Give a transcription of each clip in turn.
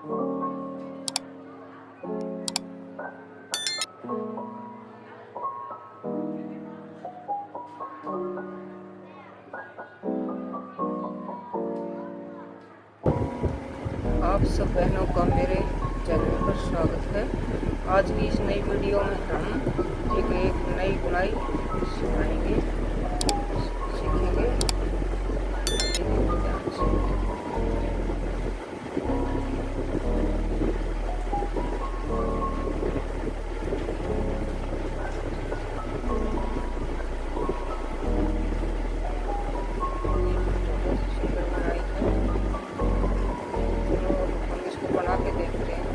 आप सब बहनों का मेरे चैनल पर स्वागत है। आज की इस नई वीडियो में हम एक नई बुनाई सीखेंगे। बना के देखते हैं।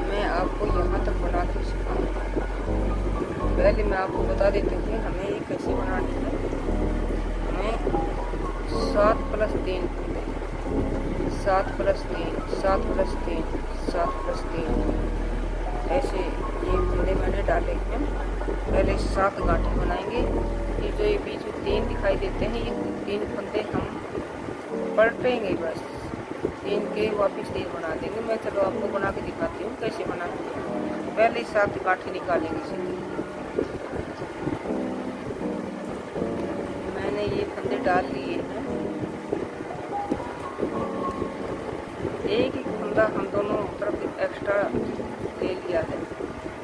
मैं आपको यहाँ तक बना के सिखाऊंगा। पहले मैं आपको बता देती हूँ हमें ये कैसे बनानी है। हमें 7 + 3 फंदे, 7 + 3, 7 + 3, 7 + 3 ऐसे ये फंदे मैंने डाले हैं। पहले 7 गांठें बनाएंगे। ये जो ये बीच में 3 दिखाई देते हैं, ये 3 फंदे हम पलटेंगे बस। 3 के वापस 3 बना देंगे। मैं चलो आपको बना के दिखाती हूँ कैसे बनाते हैं। पहले 7 गांठें निकालेंगे सीधे। मैंने ये फंदे डाल लिए हैं। एक फंदा हम दोनों तरफ एक्स्ट्रा ले लिया है,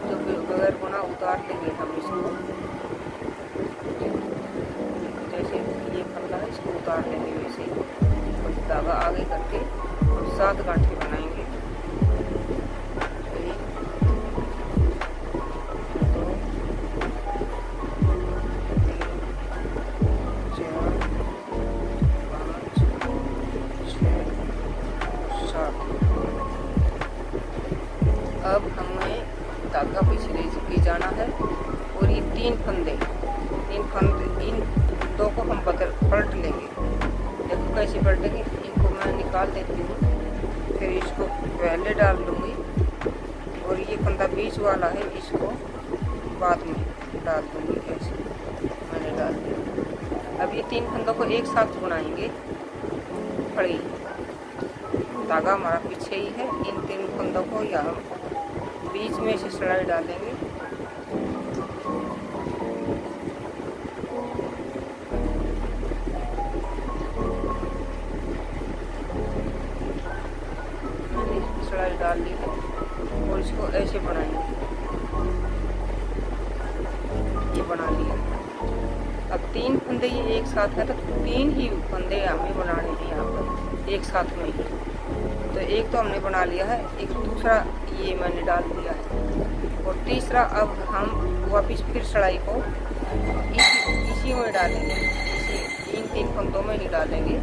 जो बगैर बुना उतार लेंगे हम इसको। जैसे ये फंदा है इसको उतार लेंगे वैसे ही धागा आगे करके और 7 गांठें बनाएंगे। 1 2 3 4 5 6 7। अब हमें धागा पीछे ले जाना है और ये 3 फंदे इन 2 को हम पलट लेंगे। देखो कैसे पलटेंगे। इनको मैं निकाल देती हूँ, फिर इसको पहले डाल लूँगी और ये फंदा बीच वाला है इसको बाद में डाल दूँगी। ऐसे मैंने डाल दिया। अब ये 3 फंदों को एक साथ बुनाएंगे। खड़ी धागा हमारा पीछे ही है। इन 3 फंदों को यहाँ बीच में से सिलाई डालेंगे। मैंने सिलाई डाल ली है और इसको ऐसे बनाएंगे। ये बना लिया। अब 3 फंदे ये एक साथ है तो 3 ही फंदे हमें बनाने हैं यहाँ पर एक साथ में ही। तो एक तो हमने बना लिया है, एक दूसरा ये मैंने डाल दिया है और तीसरा अब हम वापस फिर सिलाई को इसी में डालेंगे। इन 3 फंदों में ही डालेंगे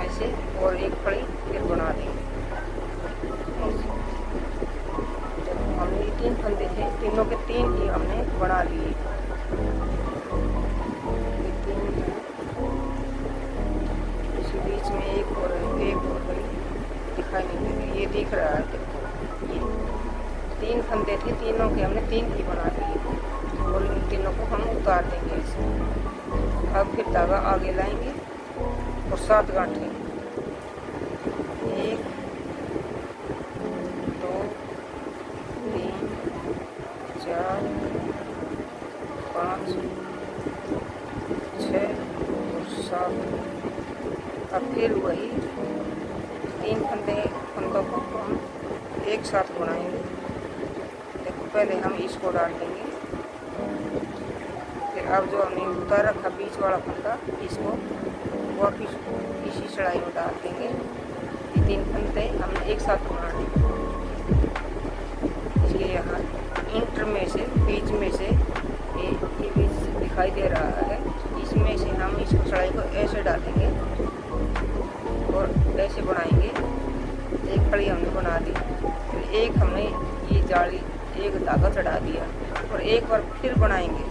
ऐसे और एक फड़ी फिर बना देंगे। हमने ये 3 फंदे थे, तीनों के 3 ही हमने बना लिए। इसी बीच में एक और दिखाई नहीं दे रही, ये दिख रहा है। देखो ये 3 फंदे थे, तीनों के हमने 3 ही बना दिए और इन तीनों को हम उतार देंगे ऐसे। अब फिर धागा आगे लाएंगे और 7 गांठें 1 2 3 4 5 6 और 7। अब फिर वही 3 फंदों को हम एक साथ बनाएंगे। देखो पहले हम इसको डाल देंगे, फिर अब जो हमने उतार रखा बीच वाला फंदा इसको वापिस इसी सिलाई में डाल देंगे। ये 3 फंदे हमने एक साथ बनाने, इसलिए यहाँ इंटर में से बीच में से ये बीच दिखाई दे रहा है, इसमें से हम इसको सिलाई को ऐसे डालेंगे और ऐसे बनाएंगे। एक फड़ी हमने बना दी, फिर एक हमने ये जाली एक धागा चढ़ा दिया और एक बार फिर बनाएंगे।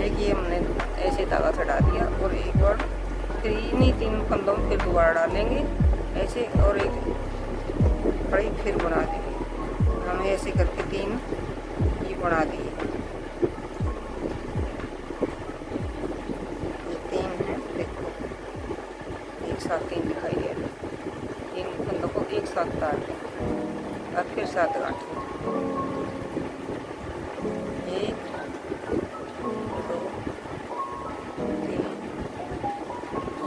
एक ये हमने ऐसे धागा चढ़ा दिया और एक बार फिर इन्हीं 3 फंदों में फिर दोबारा डालेंगे ऐसे और एक फड़ी फिर बना देंगे। हमें हमने ऐसे करके 3 ये बना दिए। ये 3 है, देखो एक साथ 3 दिखाई दे रहे। इन फंदों को एक साथ डाल दें और फिर 7 गांठें। 1 2 3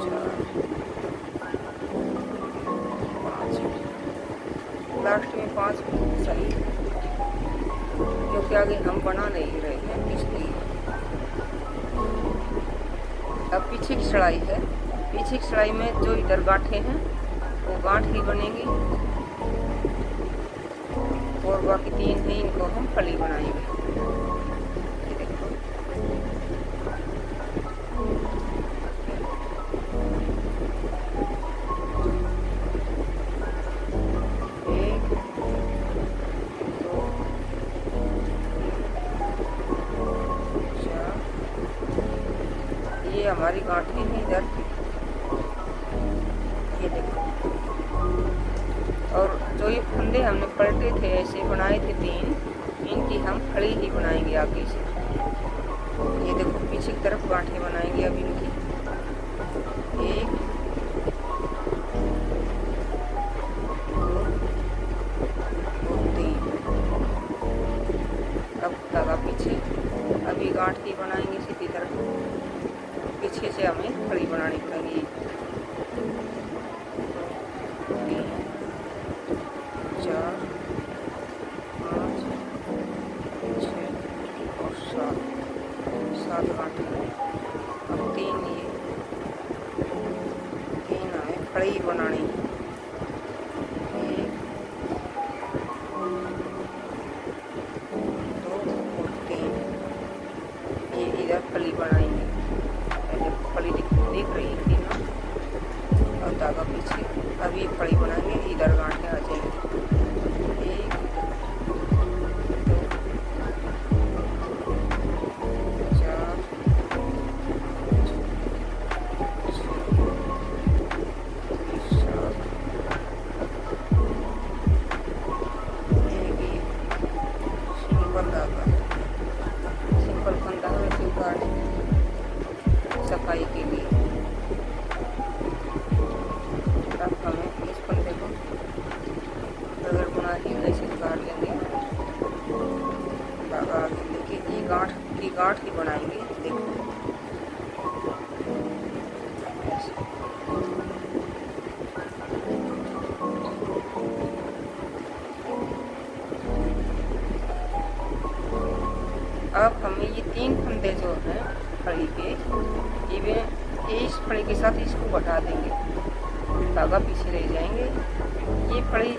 4 5। लास्ट में 5 सही, क्योंकि आगे हम बना नहीं रहे हैं इसलिए। अब पीछे की चढ़ाई है। पीछे की चढ़ाई में जो इधर गांठें हैं वो गांठ ही बनेगी, और बाकी 3 है इनको हम फली बनाएंगे। ये देखो, एक 2 4, ये हमारी गांठें हैं इधर, ये देखो। और जो ये फंदे हमने पलटे थे, ऐसे बनाए थे 3, इनकी हम फली ही बनाएंगे आगे से। ये देखो पीछे की तरफ गांठें बनाएंगे अब इनकी। 1 2 3। अब धागा पीछे, अभी गांठ की बनाएंगे सीधी तरफ, पीछे से हमें फली बनानी पड़ेगी। 3 4 5 6 और 7 गांठें। अब 3 ये 3 हमें फली बनानी। 1 2 और 3, ये इधर फली बनाएंगे। फली दिख रही थी ना, और धागा पीछे। अब ये फली बनाएंगे, इधर गांठें आ जाएंगी। 1 2 4 5 6 7। ये सिंपल धागा, सिंपल फंदा है वैसे गांठ सफाई के लिए। अब हमें इस फंदे को अगर बुना के ऐसे काट लेंगे, धागा आगे लेके ये गांठ ही बनाएंगे। देखो अब हमें ये 3 फंदे जो हैं फली के, ये इस फली के साथ इसको बढ़ा देंगे, धागा पीछे रह जाएंगे। ये फली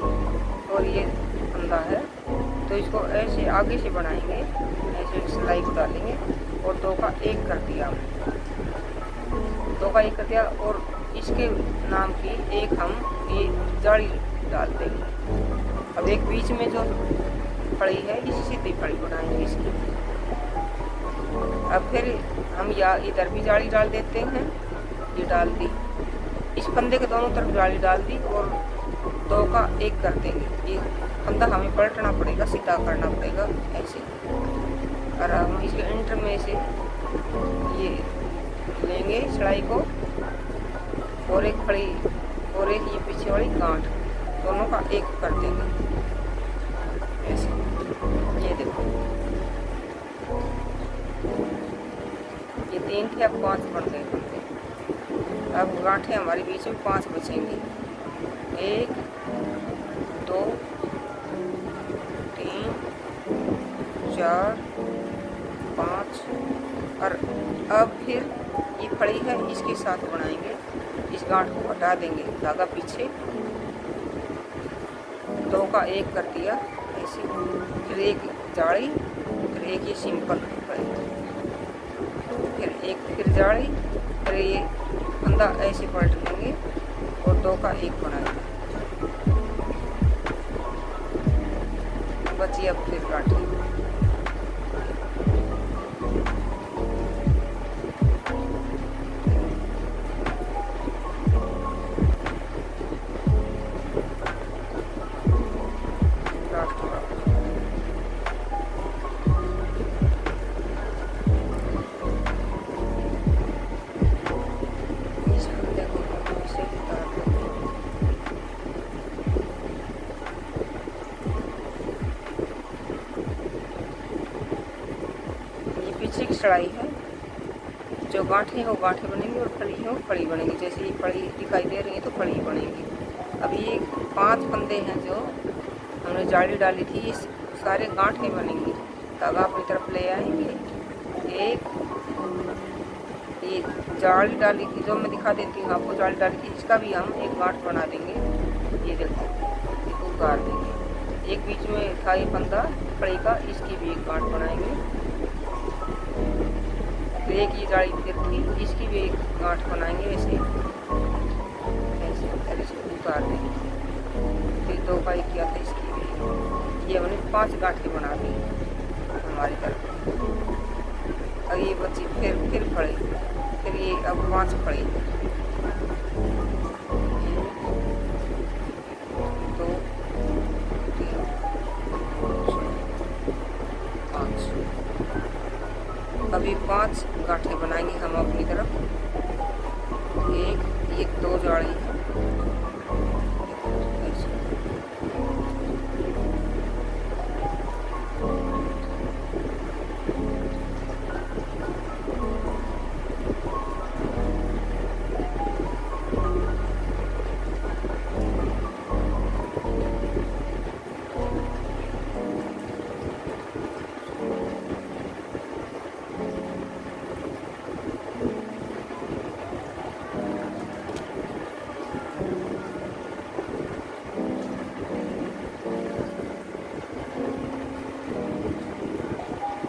और ये फंदा है, तो इसको ऐसे आगे से बनाएंगे, ऐसे सिलाई को डालेंगे और 2 का 1 कर दिया, 2 का 1 कर दिया। और इसके नाम की एक हम ये जाली डाल देंगे। अब एक बीच में जो फली है, इसी सीधी फली बनाएंगे इसकी। अब फिर हम या इधर भी जाली डाल देते हैं, ये डाल दी, इस फंदे के दोनों तरफ जाली डाल दी और 2 का 1 कर देंगे। ये फंदा हमें पलटना पड़ेगा, सीधा करना पड़ेगा ऐसे। और हम इसके एंटर में से ये लेंगे चढ़ाई को, और एक फली और एक ये पीछे वाली गांठ, दोनों का 1 कर देंगे ऐसे। ये देखो, ये 3 थे, अब 5 बन गए फंदे। अब गांठें हमारे बीच में 5 बचेंगी। 1 2 3 4 5। और अब फिर ये फली है, इसके साथ बनाएंगे, इस गांठ को हटा देंगे, धागा पीछे, 2 का 1 कर दिया ऐसे। फिर एक जाली, फिर एक ये सिंपल, फिर एक फिर जाली, फिर ये फंदा ऐसे पलट लेंगे और 2 का 1 बनाएंगे। बची अब फिर गांठी। लास्ट चढ़ाई है। जो गांठें हैं वो गांठें बनेंगी और फली है वो फली बनेंगी। जैसे ये फली दिखाई दे रही है तो फली बनेंगी। अब ये 5 फंदे हैं जो हमने जाली डाली थी, ये सारे गांठें बनेंगी। धागा अपनी तरफ ले आएंगे। एक ये जाली डाली थी जो मैं दिखा देती हूँ आपको, जाली डाली थी इसका भी हम एक गांठ बना देंगे। ये देखो इसको उतार देंगे। एक बीच में था ये फंदा फड़ी का, इसकी भी एक गांठ बनाएंगे। तो एक ये जाली फिर थी, इसकी भी एक गांठ बनाएंगे। ऐसे ऐसे इसको उतार देंगे। फिर 2 का एक किया था, इसकी भी ये हमने 5 गांठें बना दी हमारी तरफ। अब ये बची फिर फड़े, फिर ये अब 5 फड़े। 2 3 5। अभी 5 गांठें बनाएंगे हम अपनी तरफ। ये 2 जाली है।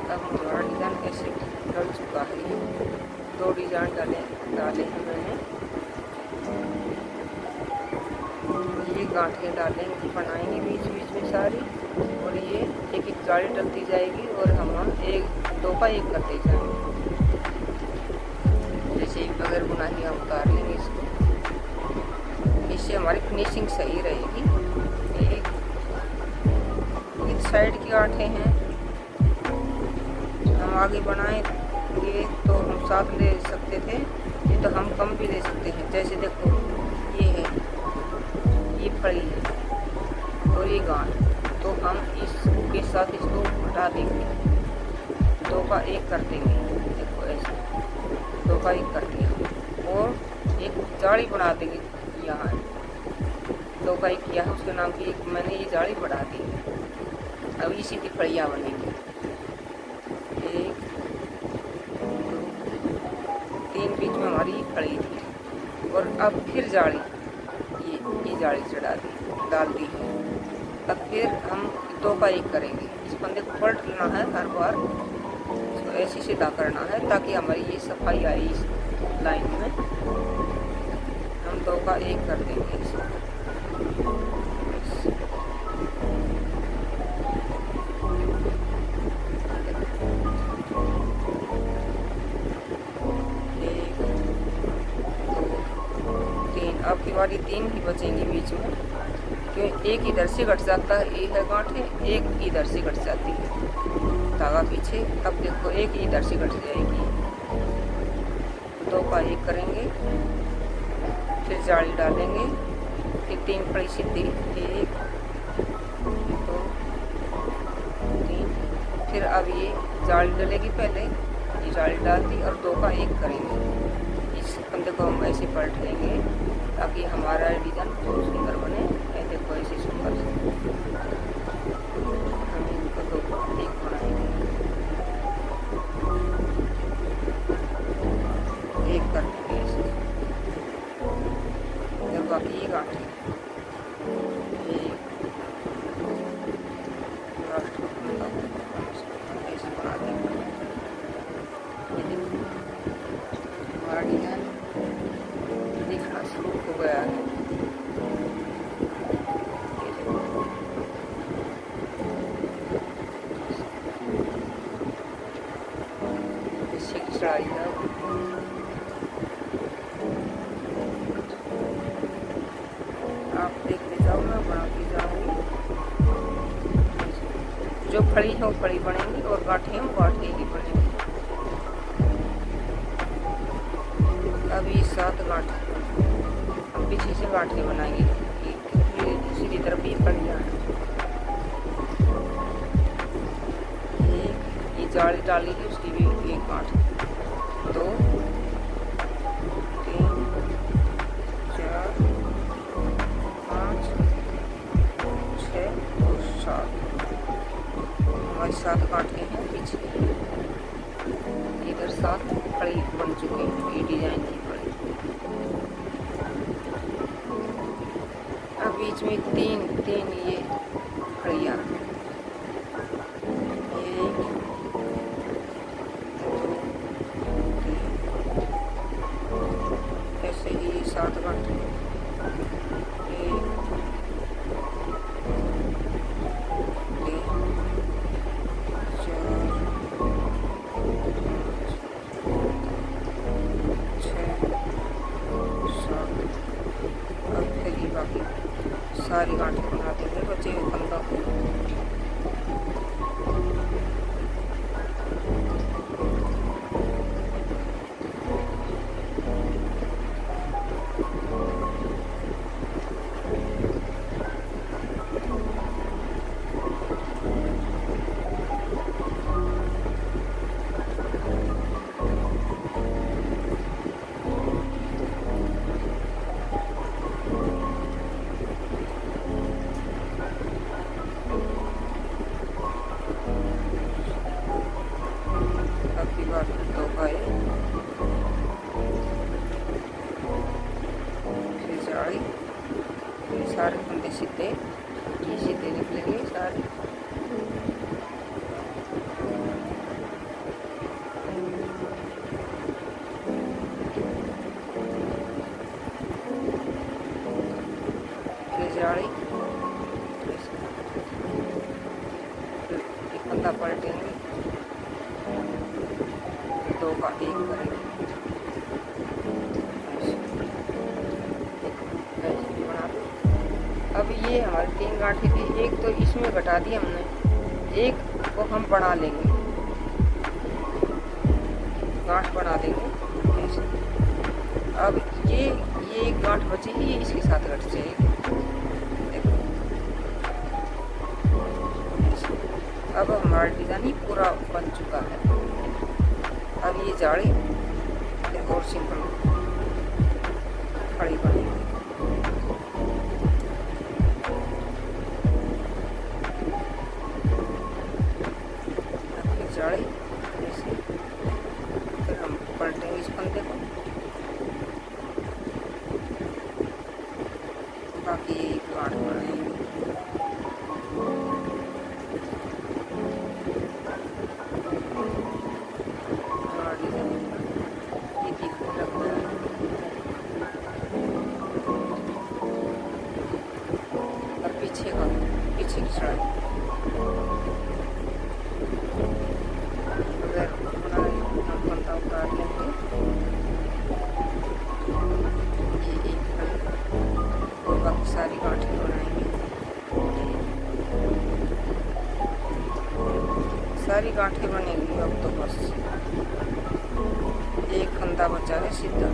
अब हमारा डिज़ाइन ऐसे डल चुका है। 2 डिज़ाइन डाले हैं मैंने। ये गांठें डालेंगे बनाएंगे बीच बीच में सारी, और ये एक एक जाली डलती जाएगी और हम 1 2 का 1 करते जाएंगे। जैसे बगैर बुनाई हम उतार लेंगे इसको, इससे हमारी फिनिशिंग सही रहेगी। एक इस साइड की गांठें हैं, हम आगे बनाएंगे तो हम 7 ले सकते थे, ये तो हम कम भी ले सकते हैं। जैसे देखो ये है, ये फड़ी है और ये गांठ, तो हम इसके साथ इसको हटा देंगे। 2 का 1 कर देंगे। देखो ऐसे 2 का 1 कर दिया और एक जाली बना देंगे। यहाँ 2 का 1 किया है, उसके नाम की एक मैंने ये जाली बढ़ा दी। अब इसी की फड़ियाँ बनेंगी। 1 2 3 बीच में हमारी फड़ी थी, और अब फिर जाली ये जाली चढ़ा दी डाल दी है। अब फिर हम 2 का 1 करेंगे। इस फंदे को पलट लेना है हर बार, इसको ऐसे सीधा करना है ताकि हमारी ये सफाई आए इस लाइन में। हम 2 का 1 कर देंगे इसे। अब की बारी 3 की बचेंगी बीच में, क्योंकि एक इधर से घट जाता है, एक है गांठें, एक इधर से घट जाती है धागा पीछे। अब देखो एक इधर से घट जाएगी। 2 का 1 करेंगे, फिर जाली डालेंगे, फिर 3 फड़ी सीधी, 1 2 3। फिर अब ये जाली डलेगी, पहले ये जाली डाल दी और 2 का 1 करेंगे। इस फंदे को हम ऐसे पलट लेंगे ताकि हमारा डिज़ाइन बहुत सुंदर बने। ऐसे देखो ऐसे सुंदर हम इनको 2 का 1 बनाएंगे। 1 कर देंगे ऐसे। जब बाकी ये गांठ ऐसे बना देंगे। हमारा डिज़ाइन दिखना शुरू हो गया है। इससे चढ़ाई है। आप देखते जाओ, मैं बनाती जाऊंगी। जो फड़ी है वो फड़ी बनेंगी और गांठें हैं वो गांठें ही बनेंगी। अभी 7 गांठें हम पीछे से गांठें बनाएंगे, दूसरी तरफ भी फड़ियाँ हैं। ये जाली डाली है, उसकी भी एक गांठ, 2 3 4 5 6 और 7। हमारी 7 गांठें हैं पीछे। इधर 7 कड़ी बन चुकी हैं ये डिजाइन की कड़ी। अब बीच में तीन ये कड़ियाँ, ऐसे ही 7 गांठें, 1 2 4 6 7। अब फिर ये बाकी सारी गांठें बनाते हुए बचे हुए कंधा को सारे फंदे सीधे निकलेंगे सारे। जाड़ी एक फंदा पलटेंगे, 2 का 1 करेंगे। अब ये हमारी 3 गांठें थी, एक तो इसमें घटा दी हमने, एक को हम बढ़ा लेंगे, गांठ बढ़ा देंगे ऐसे। अब ये एक गांठ बचेगी, ये इसके साथ घट जाएगी। देखो अब हमारा डिजाइन ही पूरा बन चुका है। अब ये जाड़ी और सिंपल खड़ी बनेगी। जाड़ी ऐसे, फिर हम पलटेंगे इस फंदे को, बाकी एक गांठ बनाएंगे। ये दिखने लग रहा है। अब पीछे की चढ़ाई फंदा उतार लेंगे, ये एक और बाकी सारी गांठें बनाएंगे। सारी गांठें बनेंगी। अब तो बस एक फंदा बचा है सीधा,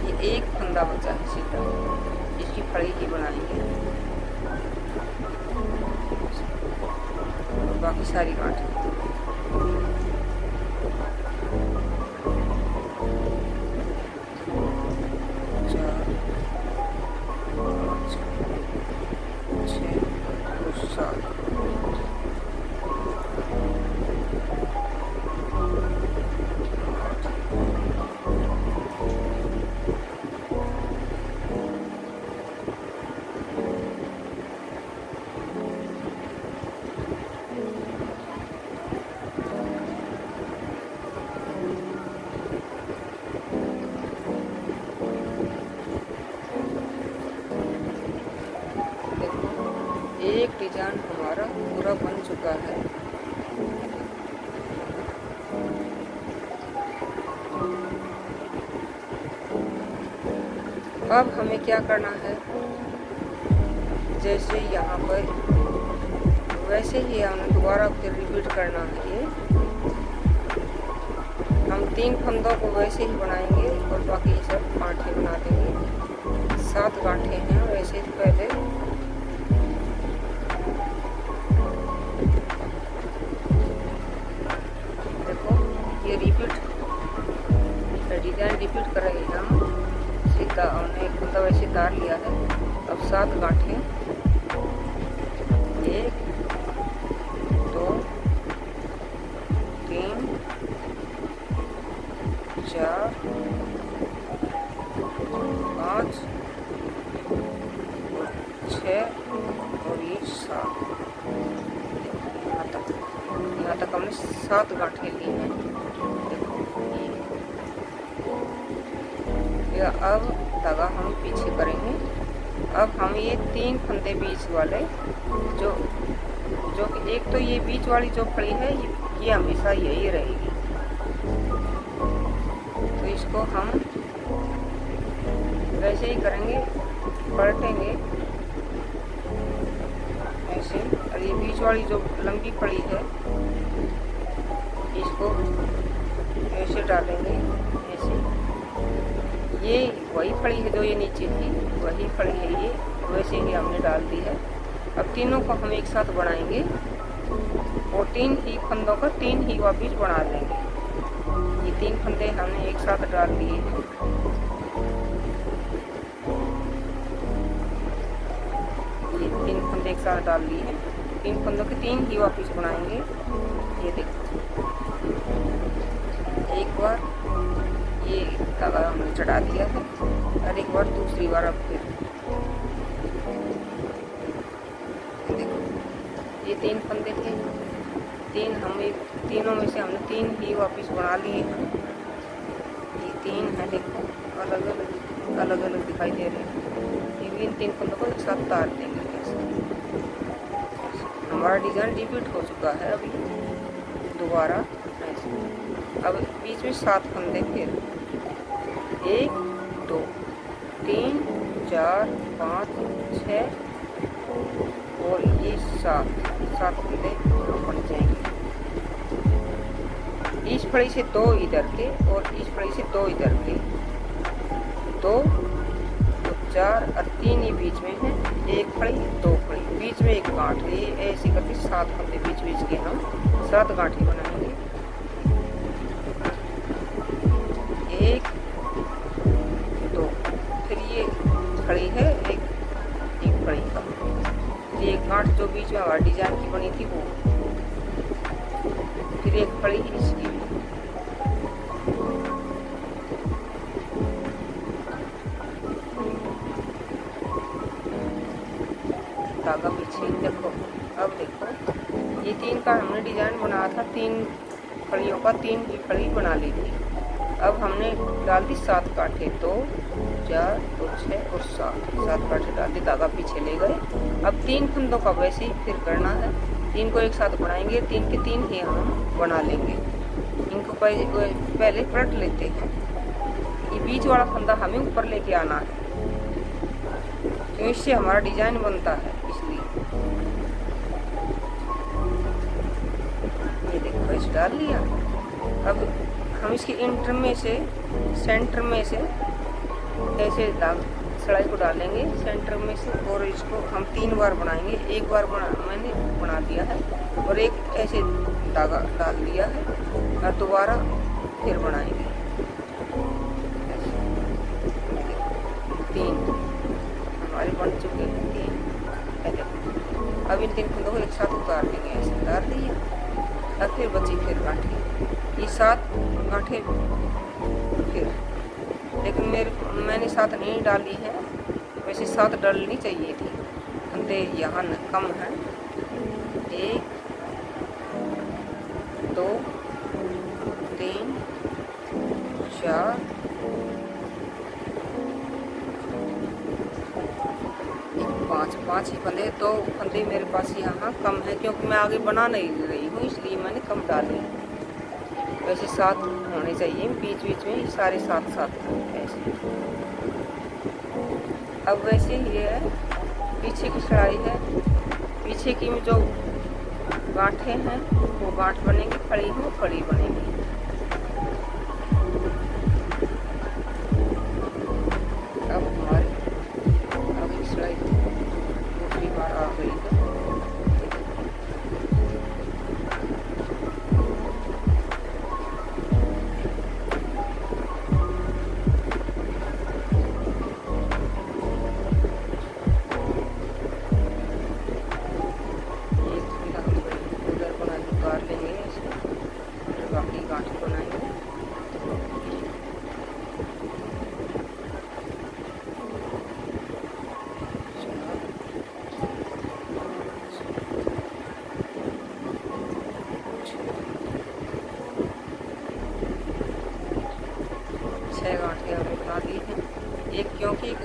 ये एक फंदा बचा है सीधा, इसकी फड़ी ही बनाएंगे। बाकी सारी गांठें एक डिजाइन हमारा पूरा बन चुका है। अब हमें क्या करना है, जैसे यहाँ पर वैसे ही हमें दोबारा फिर रिपीट करना है। ये हम 3 फंदों को वैसे ही बनाएंगे और बाकी सब गांठें बना देंगे। 7 गांठें हैं वैसे पहले देखो ये रिपीट डिजाइन रिपीट करेंगे हम। सीधा हमने एक मतलब ऐसे तार लिया है। अब 7 गांठें 1 2 3 4 5 6 और ये 7। यहाँ तक हमने 7 गांठें ली हैं। देखो ये अब धागा हम पीछे करेंगे। अब हम ये 3 फंदे बीच वाले जो कि एक तो ये बीच वाली जो फड़ी है ये हमेशा यही रहेगी। तो इसको हम वैसे ही करेंगे, पलटेंगे ऐसे। और ये बीच वाली जो लंबी फड़ी है इसको ऐसे डालेंगे ऐसे। ये वही फड़ी है जो ये नीचे थी, वही फड़ी है ये, वैसे ही हमने डाल दी है। अब तीनों को हम एक साथ बढ़ाएंगे और 3 ही फंदों का 3 ही वापिस बढ़ा देंगे। ये 3 फंदे हमने एक साथ डाल दिए हैं। ये 3 फंदे एक साथ डाल दिए हैं। 3 फंदों के 3 ही वापिस बनाएंगे। ये देखो एक बार ये धागा हमने चढ़ा दिया है और एक बार दूसरी बार। अब फिर देखो ये 3 फंदे थे, 3 हमें तीनों में से हमने 3 ही वापस बना लिए हैं। ये 3 है, देखो अलग अलग दिखाई दे रहे हैं। ये भी इन 3 फंदों को एक साथ तार देंगे ऐसे। हमारा डिज़ाइन रिपीट हो चुका है अभी दोबारा ऐसे। अब बीच में 7 फंदे, फिर 1 2 3 4 5 6 और ये 7 फंदे बन जाएंगे। इस फड़ी से 2 इधर के और इस फड़ी से 2 इधर के, 2 तो 4 और 3 ही बीच में है। 1 फड़ी 2 फड़ी, बीच में एक गांठ। ये ऐसे करके 7 फंदे बीच के हम 7 गांठें बनाएंगे। 1 2, फिर ये खड़ी है एक फड़ी का, ये एक गांठ जो बीच में हमारी डिजाइन की बनी थी वो, फिर एक फड़ी इसकी। धागा पीछे देखो। अब देखो ये 3 का हमने डिजाइन बनाया था, 3 फड़ियों का 3 ही फड़ी बना ली थी। अब हमने डाल दी 7 कांटे, 2 4 और 6 और 7 कांटे डाल दी, धागा पीछे ले गए। अब 3 फंदों का वैसे ही फिर करना है। 3 को एक साथ बनाएंगे, 3 के 3 ही हम बना लेंगे। इनको पहले पलट लेते हैं। ये बीच वाला फंदा हमें ऊपर लेके आना है, तो इससे हमारा डिजाइन बनता है। इसलिए ये देखो इसे डाल लिया। अब हम इसके इंटर में से, सेंटर में से ऐसे सलाई को डालेंगे सेंटर में से, और इसको हम 3 बार बनाएंगे। एक बार मैंने बना दिया है और एक ऐसे धागा डाल दिया है और दोबारा फिर बनाएंगे। 3 हमारे बन चुके हैं 3। अब इन 3 फंदों को एक साथ उतार देंगे, ऐसे उतार दिया। और फिर बची फिर गांठें, ये 7 गांठें फिर, लेकिन मैंने 7 नहीं डाली है, वैसे 7 डालनी चाहिए थी। फंदे यहाँ कम है। 1 2 3 4 5 ही फंदे। 2 फंदे मेरे पास यहाँ कम है, क्योंकि मैं आगे बना नहीं रही हूँ, इसलिए मैंने कम डाले। वैसे 7 होने चाहिए बीच में, सारे 7 ऐसे। अब वैसे ये है, पीछे की सिलाई है, पीछे की में जो गांठें हैं वो गांठ बनेंगी, फड़ी हो फड़ी बनेगी। अब हमारे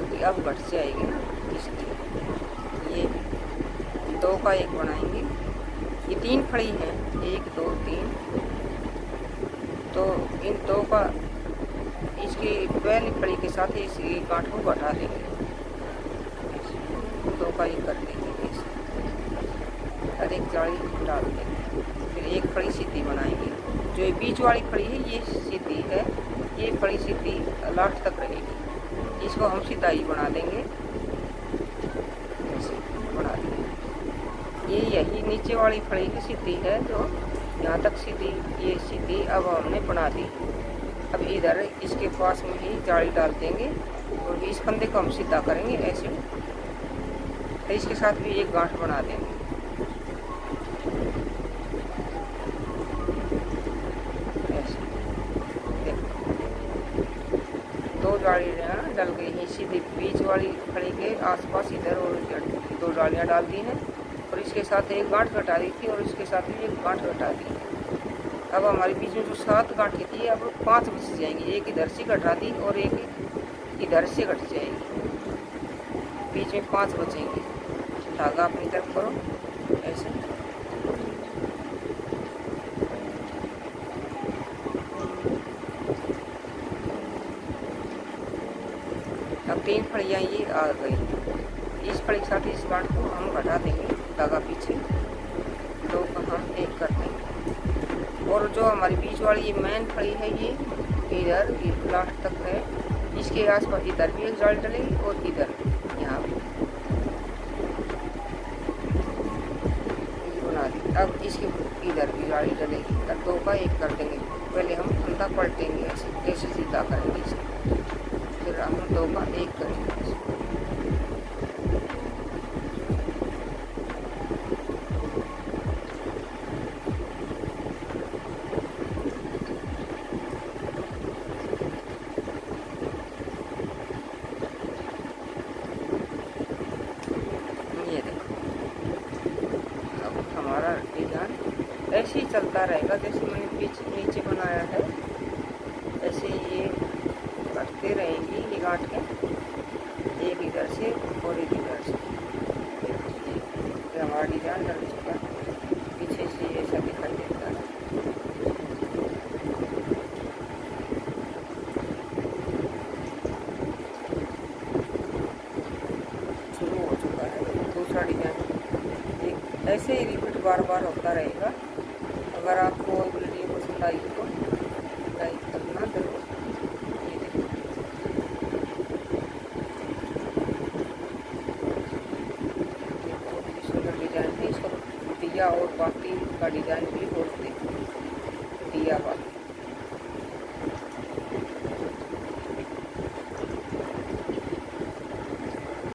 क्योंकि अब घट जाएगी ना, इसलिए ये 2 का 1 बनाएंगे। ये 3 फड़ी हैं, 1 2 3, तो इन 2 का इसकी पहली फड़ी के साथ इस गांठ को घटा देंगे, 2 का 1 कर देंगे और एक जाली डाल देंगे। फिर एक फड़ी सीधी बनाएंगे। जो ये बीच वाली फड़ी है ये सीधी है, ये फड़ी सीधी लास्ट तक रहेगी, इसको हम सीधा ही बना देंगे, ऐसे बना देंगे। ये यही नीचे वाली फड़ी की सीधी है जो यहाँ तक सीधी, ये सीधी अब हमने बना दी। अब इधर इसके पास में ही जाली डाल देंगे और इस फंदे को हम सीधा करेंगे ऐसे, तो इसके साथ भी एक गांठ बना देंगे। ऐसे देखो 2 जालियाँ डल गई हैं सीधी बीच वाली फड़ी के आसपास इधर, और 2 जालियाँ डाल दी हैं और इसके साथ एक गांठ घटा दी थी और इसके साथ भी एक गांठ घटा दी। अब हमारे बीच में जो 7 गांठें थी अब 5 बच जाएंगी, एक इधर से घटा दी और एक इधर से घट जाएगी, बीच में 5 बचेंगे। धागा अपनी तरफ करो ऐसे, अब 3 फड़ियाँ ये आ गई। इस फड़ी के साथ इस गांठ को हम घटा देंगे, धागा पीछे 2 का हम 1 कर देंगे। और जो हमारी बीच वाली ये मेन फड़ी है ये इधर लास्ट तक है, इसके आसपास इधर भी एक जाली डलेगी और इधर यहाँ भी बना दी। अब इसके इधर भी जाली डलेगी, तब 2 का 1 कर देंगे। पहले हम फंदा पलटेंगे ऐसे सीधा करेंगे इसे, फिर हम 2 का 1 करेंगे। हमारा डिजाइन ऐसे ही चलता रहेगा, जैसे मैंने पीछे नीचे बनाया है ऐसे ये करते रहेंगी ये गांठें, एक इधर से और एक इधर से। हमारा डिजाइन डल चुका, पीछे से ऐसा दिखाई देता है। शुरू हो चुका है दूसरा डिजाइन। ऐसे ही रिपीट बार बार होता रहेगा। अगर आपको वीडियो पसंद आई तो लाइक करना जरूर। बहुत ही सुंदर डिजाइन है, इसको दिया और बाकी का डिजाइन भी बहुत